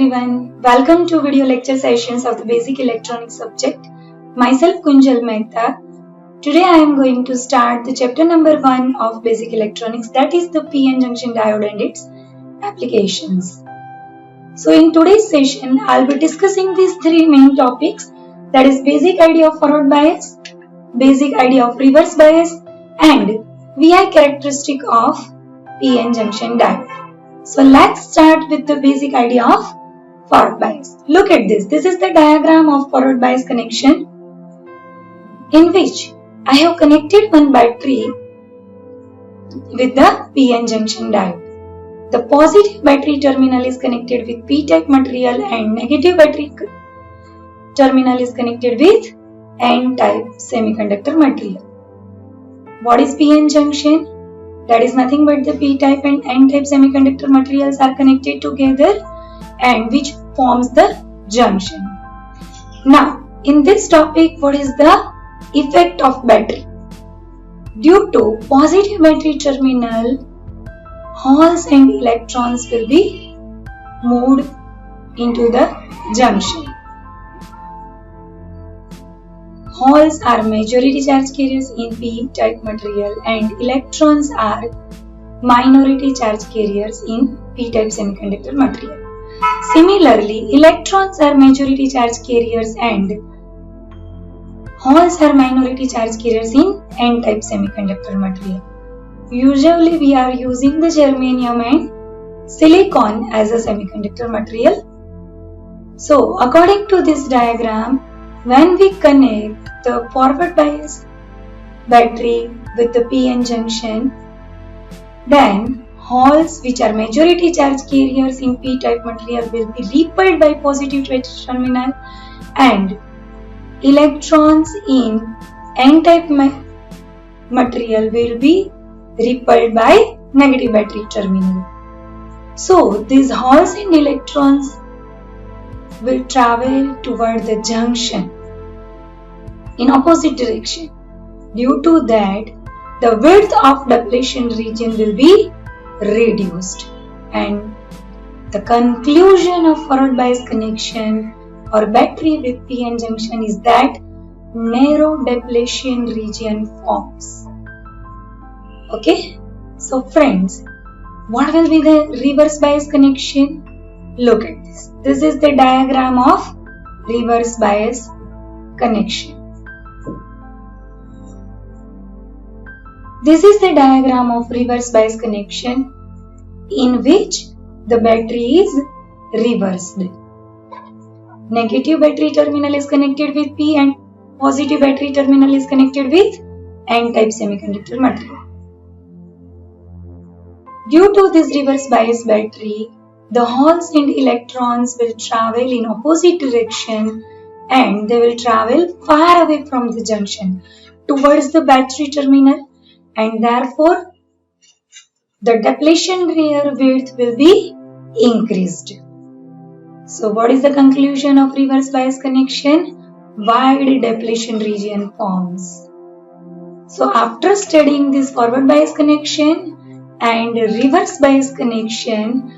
everyone, welcome to video lecture sessions of the basic electronics subject. Myself Kunjal Mehta. Today I am going to start the chapter number 1 of basic electronics, that is the PN junction diode and its applications. So in today's session I will be discussing these three main topics, that is basic idea of forward bias, basic idea of reverse bias and VI characteristic of PN junction diode. So let's start with the basic idea of forward bias. Look at this. This is the diagram of forward bias connection in which I have connected one battery with the PN junction diode. The positive battery terminal is connected with P-type material and negative battery terminal is connected with N-type semiconductor material. What is PN junction? That is nothing but the P-type and N-type semiconductor materials are connected together and which forms the junction. Now, in this topic, what is the effect of battery? Due to positive battery terminal, holes and electrons will be moved into the junction. Holes are majority charge carriers in P-type material and electrons are minority charge carriers in P-type semiconductor material. Similarly, electrons are majority charge carriers and holes are minority charge carriers in N-type semiconductor material. Usually we are using the germanium and silicon as a semiconductor material. So according to this diagram, when we connect the forward bias battery with the PN junction, then holes which are majority charge carriers in P-type material will be repelled by positive battery terminal and electrons in N-type material will be repelled by negative battery terminal. So these holes and electrons will travel toward the junction in opposite direction. Due to that, the width of depletion region will be reduced, and the conclusion of forward bias connection or battery with PN junction is that narrow depletion region forms. Okay, so friends, what will be the reverse bias connection? Look at this. This is the diagram of reverse bias connection. This is the diagram of reverse bias connection in which the battery is reversed. Negative battery terminal is connected with P and positive battery terminal is connected with N-type semiconductor material. Due to this reverse bias battery, the holes and electrons will travel in opposite direction and they will travel far away from the junction towards the battery terminal, and therefore the depletion layer width will be increased. So what is the conclusion of reverse bias connection? Wide depletion region forms. So after studying this forward bias connection and reverse bias connection,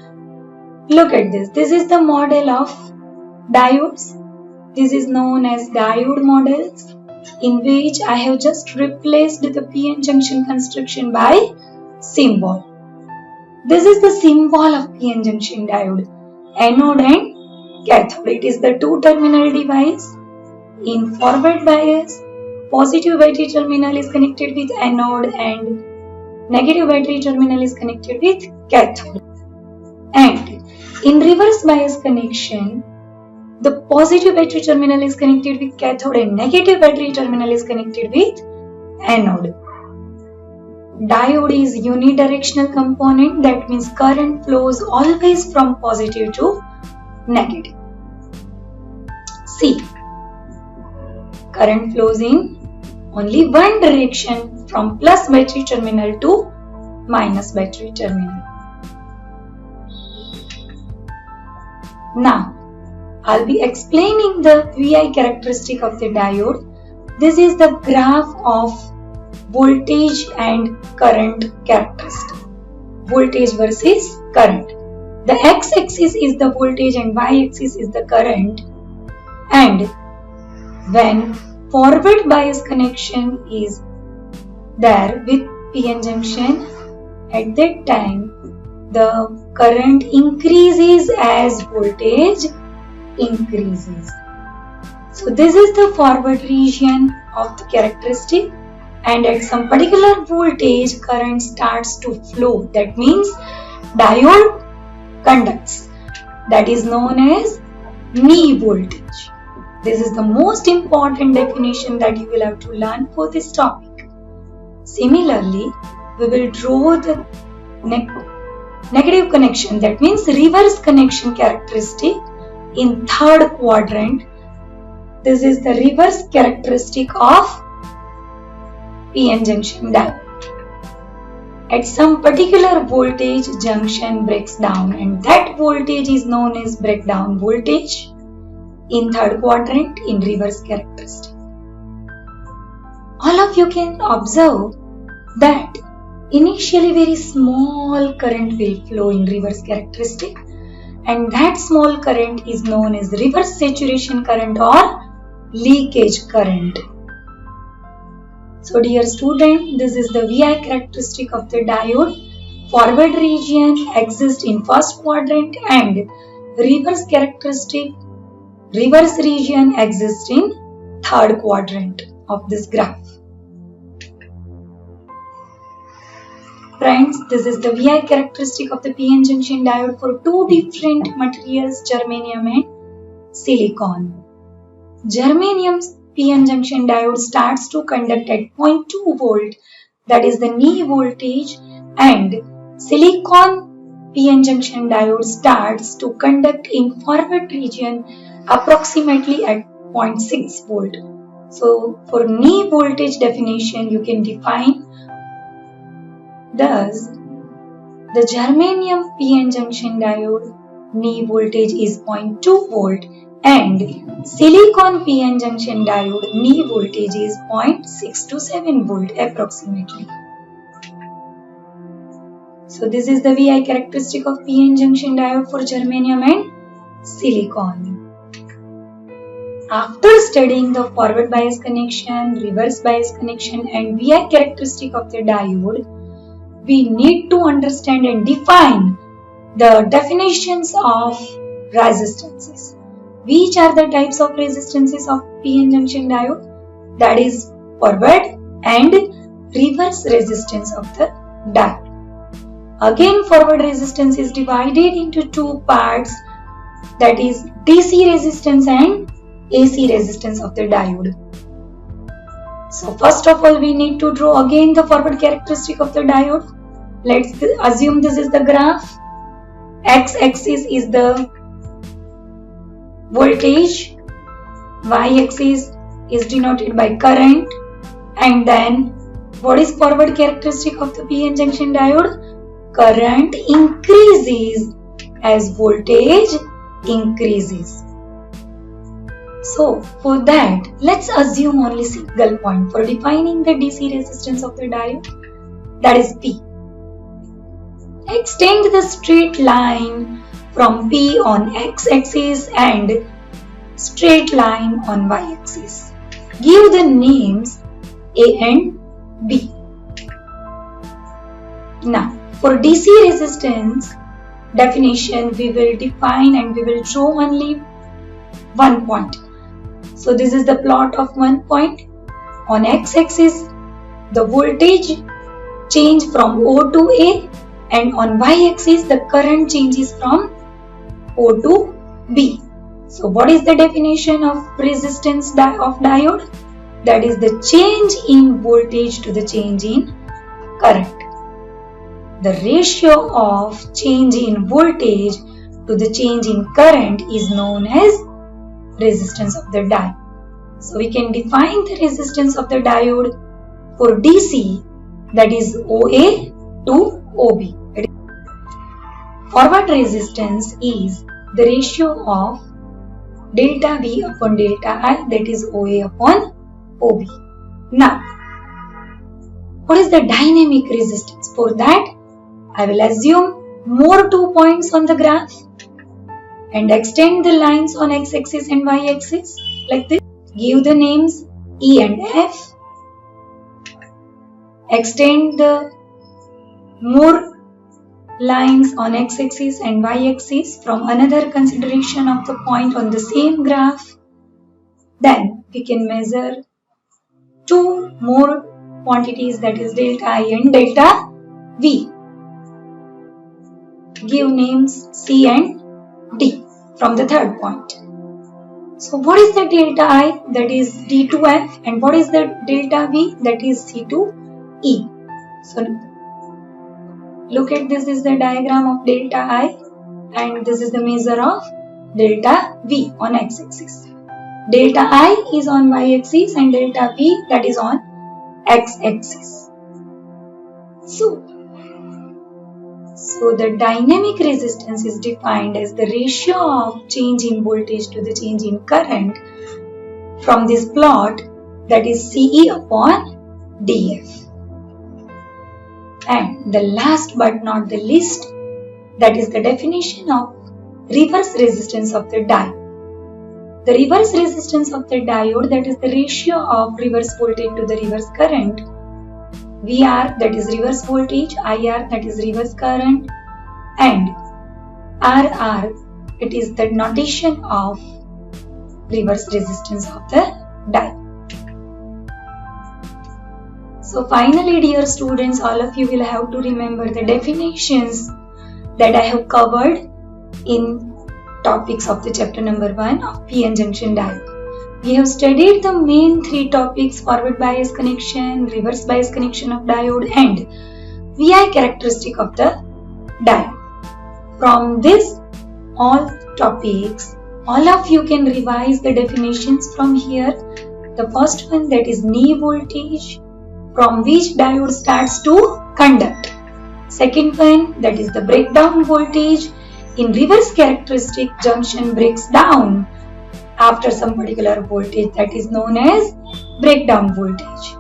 look at this. This is the model of diodes. This is known as diode models, in which I have just replaced the PN junction construction by symbol. This is the symbol of PN junction diode, anode and cathode. It is the two-terminal device. In forward bias, positive battery terminal is connected with anode and negative battery terminal is connected with cathode. And in reverse bias connection, the positive battery terminal is connected with cathode and negative battery terminal is connected with anode. Diode is unidirectional component, that means current flows always from positive to negative. See, current flows in only one direction, from plus battery terminal to minus battery terminal. Now, I'll be explaining the VI characteristic of the diode. This is the graph of voltage and current characteristic. Voltage versus current. The x-axis is the voltage and y-axis is the current. And when forward bias connection is there with PN junction, at that time the current increases as voltage increases. So this is the forward region of the characteristic, and at some particular voltage current starts to flow. That means diode conducts. That is known as knee voltage. This is the most important definition that you will have to learn for this topic. Similarly, we will draw the negative connection, that means reverse connection characteristic in third quadrant. This is the reverse characteristic of PN junction diode. At some particular voltage, junction breaks down, and that voltage is known as breakdown voltage in third quadrant in reverse characteristic. All of you can observe that initially very small current will flow in reverse characteristic, and that small current is known as reverse saturation current or leakage current. So dear student, this is the VI characteristic of the diode. Forward region exists in first quadrant and reverse region exists in third quadrant of this graph. Friends, this is the VI characteristic of the PN junction diode for two different materials, germanium and silicon. Germanium's PN junction diode starts to conduct at 0.2 volt, that is the knee voltage, and silicon PN junction diode starts to conduct in forward region approximately at 0.6 volt. So for knee voltage definition, you can define thus the germanium PN junction diode knee voltage is 0.2 volt and silicon PN junction diode knee voltage is 0.6 to 7 volt approximately. So this is the VI characteristic of PN junction diode for germanium and silicon. After studying the forward bias connection, reverse bias connection and VI characteristic of the diode, we need to understand and define the definitions of resistances. Which are the types of resistances of PN junction diode? That is forward and reverse resistance of the diode. Again, forward resistance is divided into two parts, that is DC resistance and AC resistance of the diode. So first of all, we need to draw again the forward characteristic of the diode. Let's assume this is the graph. X-axis is the voltage, y-axis is denoted by current, and then what is forward characteristic of the PN junction diode? Current increases as voltage increases. So for that, let's assume only single point for defining the DC resistance of the diode, that is P. Extend the straight line from P on x-axis and straight line on y-axis. Give the names A and B. Now, for DC resistance definition, we will define and we will draw only one point. So this is the plot of one point. On x-axis, the voltage change from O to A, and on y-axis, the current changes from O to B. So what is the definition of resistance of diode? That is the change in voltage to the change in current. The ratio of change in voltage to the change in current is known as resistance of the diode. So we can define the resistance of the diode for DC, that is OA to OB. Forward resistance is the ratio of delta V upon delta I, that is OA upon OB. Now, what is the dynamic resistance? For that, I will assume more 2 points on the graph and extend the lines on x-axis and y-axis like this. Give the names E and F. Extend the more lines on x-axis and y-axis from another consideration of the point on the same graph. Then we can measure two more quantities, that is delta I and delta V. Give names C and D from the third point. So what is the delta I? That is D2F, and what is the delta V? That is C2E. So look at this is the diagram of delta I, and this is the measure of delta V on x-axis. Delta I is on y-axis and delta V, that is on x-axis. So the dynamic resistance is defined as the ratio of change in voltage to the change in current from this plot, that is CE upon DF. And the last but not the least, that is the definition of reverse resistance of the diode. The reverse resistance of the diode, that is the ratio of reverse voltage to the reverse current. VR, that is reverse voltage, IR, that is reverse current, and RR, it is the notation of reverse resistance of the diode. So finally, dear students, all of you will have to remember the definitions that I have covered in topics of the chapter number 1 of PN junction diode. We have studied the main three topics: forward bias connection, reverse bias connection of diode, and VI characteristic of the diode. From this all topics, all of you can revise the definitions from here. The first one, that is knee voltage, from which diode starts to conduct. Second one, that is the breakdown voltage. In reverse characteristic, junction breaks down after some particular voltage, that is known as breakdown voltage.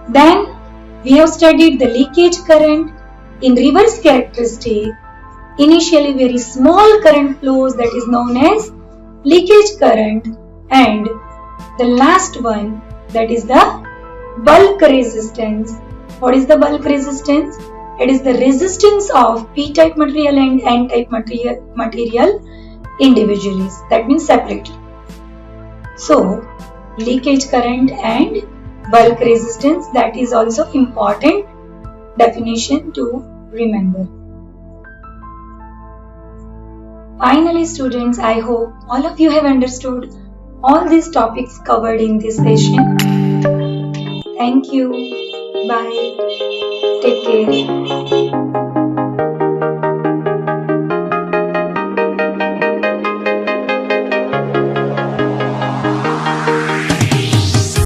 Then we have studied the leakage current. In reverse characteristic, initially very small current flows, that is known as leakage current. And the last one, that is the bulk resistance. What is the bulk resistance? It is the resistance of p-type material and n-type material individually, that means separately. So leakage current and bulk resistance, that is also important definition to remember. Finally students, I hope all of you have understood all these topics covered in this session. Thank you. Bye. Take care.